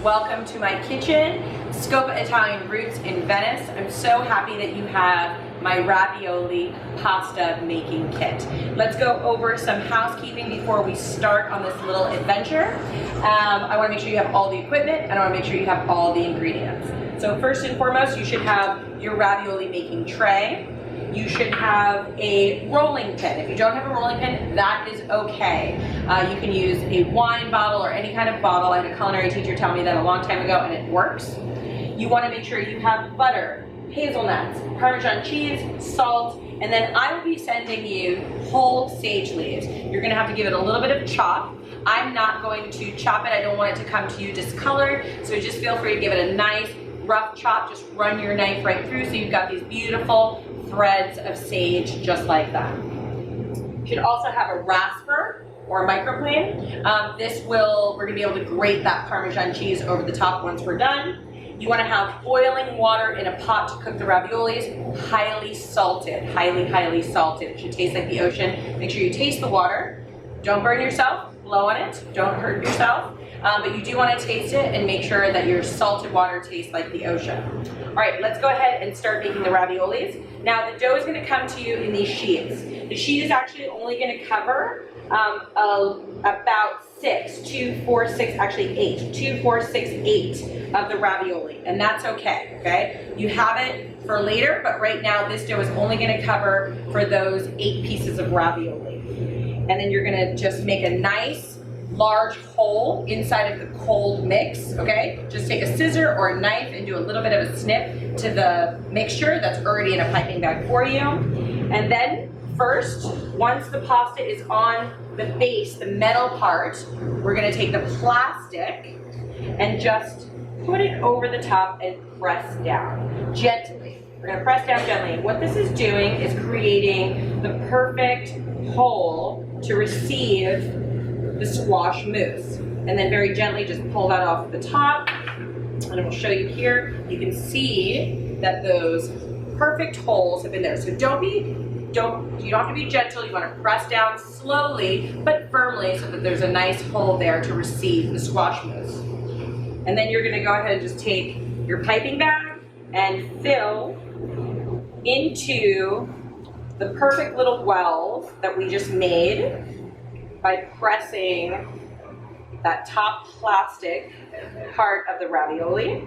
Welcome to my kitchen, Scopa Italian Roots in Venice. I'm so happy that you have my ravioli pasta making kit. Let's go over some housekeeping before we start on this little adventure. I want to make sure you have all the equipment and I want to make sure you have all the ingredients. So first and foremost, you should have your ravioli making tray. You should have a rolling pin. If you don't have a rolling pin, that is okay. You can use a wine bottle or any kind of bottle. I had a culinary teacher tell me that a long time ago and it works. You want to make sure you have butter, hazelnuts, Parmesan cheese, salt, and then I will be sending you whole sage leaves. You're going to have to give it a little bit of chop. I'm not going to chop it. I don't want it to come to you discolored, so just feel free to give it a nice rough chop. Just run your knife right through so you've got these beautiful threads of sage just like that. You should also have a rasper or a microplane. We're going to be able to grate that Parmesan cheese over the top once we're done. You want to have boiling water in a pot to cook the raviolis, highly salted, highly salted. It should taste like the ocean. Make sure you taste the water. Don't burn yourself, blow on it, don't hurt yourself. But you do want to taste it and make sure that your salted water tastes like the ocean. All right, let's go ahead and start making the raviolis. Now the dough is going to come to you in these sheets. The sheet is actually only going to cover about 8 of the ravioli, and that's okay. You have it for later, but right now this dough is only going to cover for those 8 pieces of ravioli. And then you're going to just make a nice large hole inside of the cold mix, okay? Just take a scissor or a knife and do a little bit of a snip to the mixture that's already in a piping bag for you. And then first, once the pasta is on the base, the metal part, we're gonna take the plastic and just put it over the top and press down gently. We're gonna press down gently. And what this is doing is creating the perfect hole to receive the squash mousse. And then very gently just pull that off the top. And I will show you here. You can see that those perfect holes have been there. So you don't have to be gentle. You want to press down slowly but firmly so that there's a nice hole there to receive the squash mousse. And then you're going to go ahead and just take your piping bag and fill into the perfect little wells that we just made by pressing that top plastic part of the ravioli.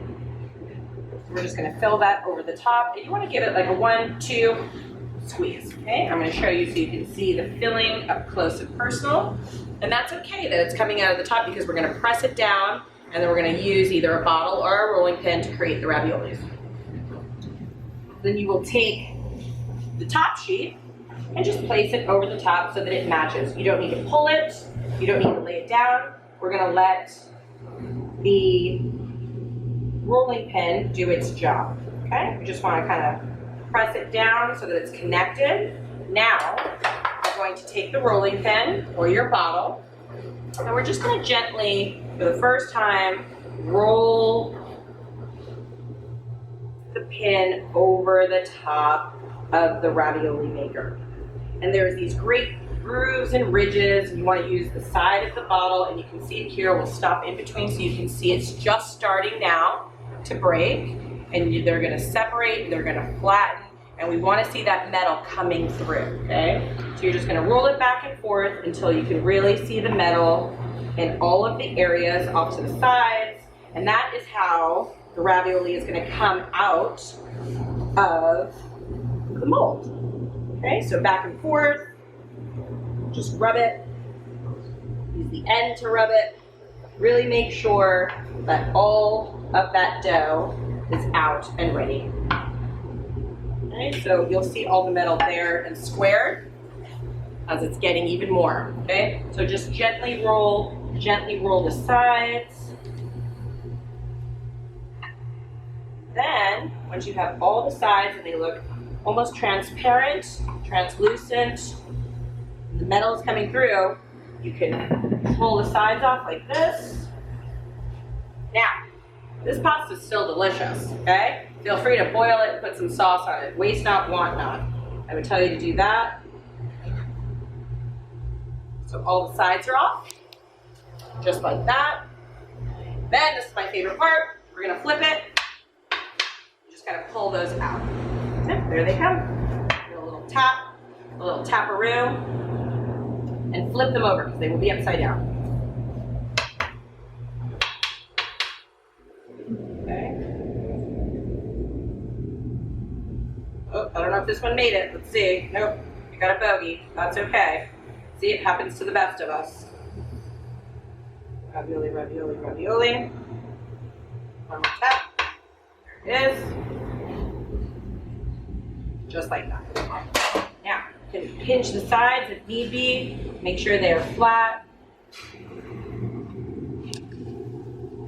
We're just going to fill that over the top, and you want to give it like a 1-2 squeeze. Okay, I'm going to show you so you can see the filling up close and personal. And that's okay that it's coming out of the top because we're going to press it down, and then we're going to use either a bottle or a rolling pin to create the raviolis. Then you will take the top sheet and just place it over the top so that it matches. You don't need to pull it, you don't need to lay it down. We're gonna let the rolling pin do its job, okay? You just wanna kind of press it down so that it's connected. Now, you're going to take the rolling pin or your bottle, and we're just gonna gently, for the first time, roll the pin over the top of the ravioli maker. And there's these great grooves and ridges. You want to use the side of the bottle, and you can see it here. We'll stop in between so you can see it's just starting now to break, and they're going to separate, they're going to flatten, and we want to see that metal coming through, okay? So you're just going to roll it back and forth until you can really see the metal in all of the areas off to the sides, and that is how the ravioli is going to come out of the mold. Okay, so back and forth, just rub it, use the end to rub it, really make sure that all of that dough is out and ready. Okay, so you'll see all the metal there and squared as it's getting even more, okay? So just gently roll the sides. Then, once you have all the sides and they look almost transparent, translucent, the metal is coming through, you can pull the sides off like this. Now, this pasta is still delicious, okay? Feel free to boil it, put some sauce on it. Waste not, want not. I would tell you to do that. So all the sides are off, just like that. then this is my favorite part, we're gonna flip it. Just gotta pull those out. Yep, there they come. Give a little tap, a little taparoo, and flip them over because they will be upside down. Okay. Oh, I don't know if this one made it. Let's see. Nope, you got a bogey. That's okay. See, it happens to the best of us. Ravioli, ravioli, ravioli. One more tap. There it is. Just like that. Now, you can pinch the sides if need be. Make sure they are flat.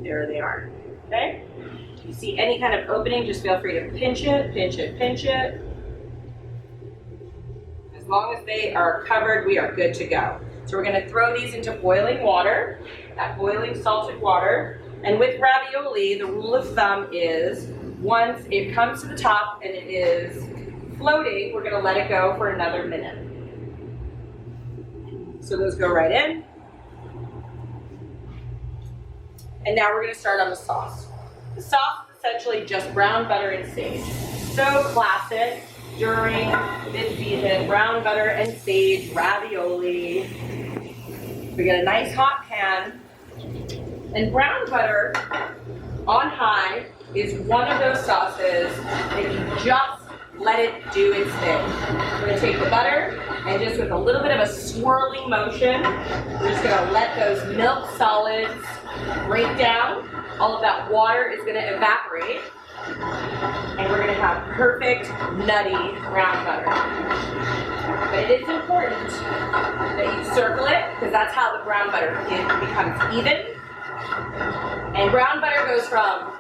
There they are. Okay? If you see any kind of opening, just feel free to pinch it, pinch it, pinch it. As long as they are covered, we are good to go. So we're going to throw these into boiling water, that boiling salted water. And with ravioli, the rule of thumb is once it comes to the top and it is floating, we're going to let it go for another minute. So those go right in. And now we're going to start on the sauce. The sauce is essentially just brown butter and sage. So classic during this season, brown butter and sage ravioli. We get a nice hot pan. And brown butter on high is one of those sauces that you just let it do its thing. We're going to take the butter and just with a little bit of a swirling motion, we're just going to let those milk solids break down. All of that water is going to evaporate. And we're going to have perfect, nutty brown butter. But it is important that you circle it because that's how the brown butter becomes even. And brown butter goes from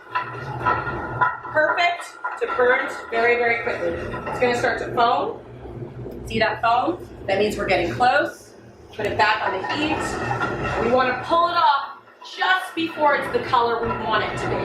perfect to burnt very, very quickly. It's going to start to foam. See that foam? That means we're getting close. Put it back on the heat. We want to pull it off just before it's the color we want it to be.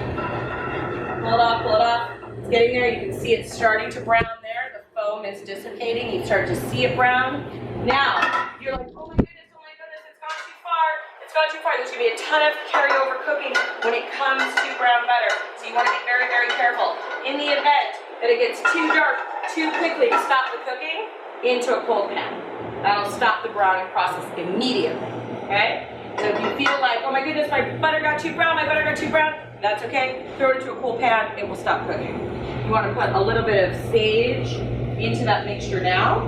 Pull it off, pull it off. It's getting there. You can see it's starting to brown there. The foam is dissipating. You start to see it brown. Now, you're like, oh my goodness, it's gone too far. It's gone too far. There's going to be a ton of carryover cooking when it comes to brown butter. So you want to be very, very careful. In the event that it gets too dark too quickly to stop the cooking, into a cold pan. That'll stop the browning process immediately. Okay? So if you feel like, oh my goodness, my butter got too brown, that's okay. Throw it into a cool pan, it will stop cooking. You want to put a little bit of sage into that mixture now,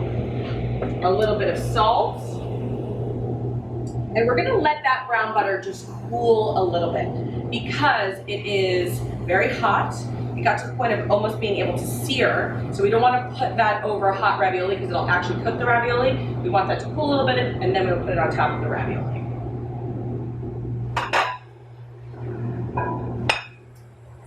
a little bit of salt, and we're going to let that brown butter just cool a little bit because it is very hot. It got to the point of almost being able to sear, so we don't want to put that over a hot ravioli because it'll actually cook the ravioli. We want that to cool a little bit, and then we'll put it on top of the ravioli.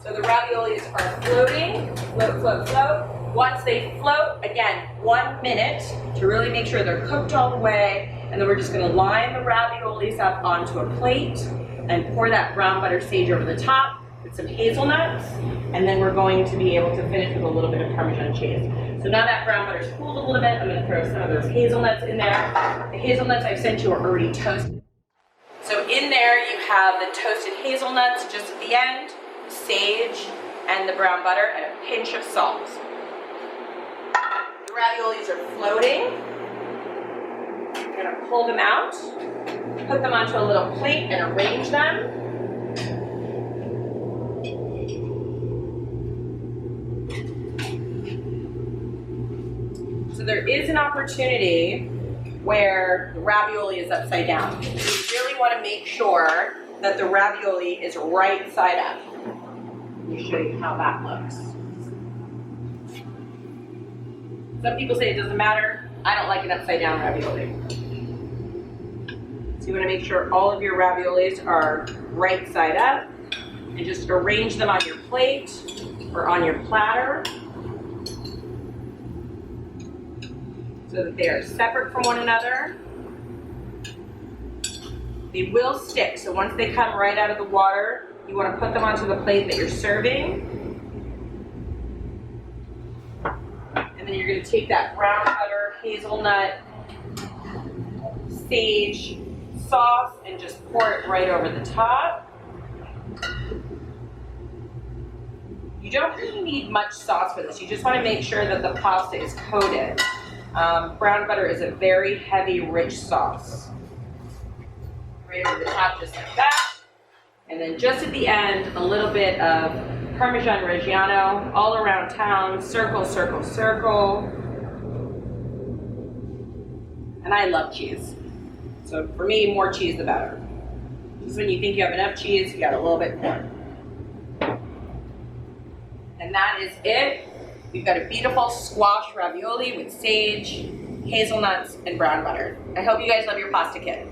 So the raviolis are floating, float, float, float. Once they float, again, 1 minute to really make sure they're cooked all the way, and then we're just going to line the raviolis up onto a plate and pour that brown butter sage over the top with some hazelnuts, and then we're going to be able to finish with a little bit of Parmesan cheese. So now that brown butter's cooled a little bit, I'm going to throw some of those hazelnuts in there. The hazelnuts I've sent you are already toasted. So in there you have the toasted hazelnuts just at the end, sage, and the brown butter, and a pinch of salt. The raviolis are floating. I'm going to pull them out, put them onto a little plate, and arrange them. So there is an opportunity where the ravioli is upside down. So you really want to make sure that the ravioli is right side up. Let me show you how that looks. Some people say it doesn't matter. I don't like an upside down ravioli. So you want to make sure all of your raviolis are right side up and just arrange them on your plate or on your platter so that they are separate from one another. They will stick, so once they come right out of the water, you want to put them onto the plate that you're serving. And then you're going to take that brown butter, hazelnut, sage sauce and just pour it right over the top. You don't really need much sauce for this. You just want to make sure that the pasta is coated. Brown butter is a very heavy, rich sauce. Right over the top, just like that. And then just at the end, a little bit of Parmesan Reggiano all around town. Circle, circle, circle. And I love cheese. So for me, more cheese the better. Just when you think you have enough cheese, you got a little bit more. And that is it. We've got a beautiful squash ravioli with sage, hazelnuts, and brown butter. I hope you guys love your pasta kit.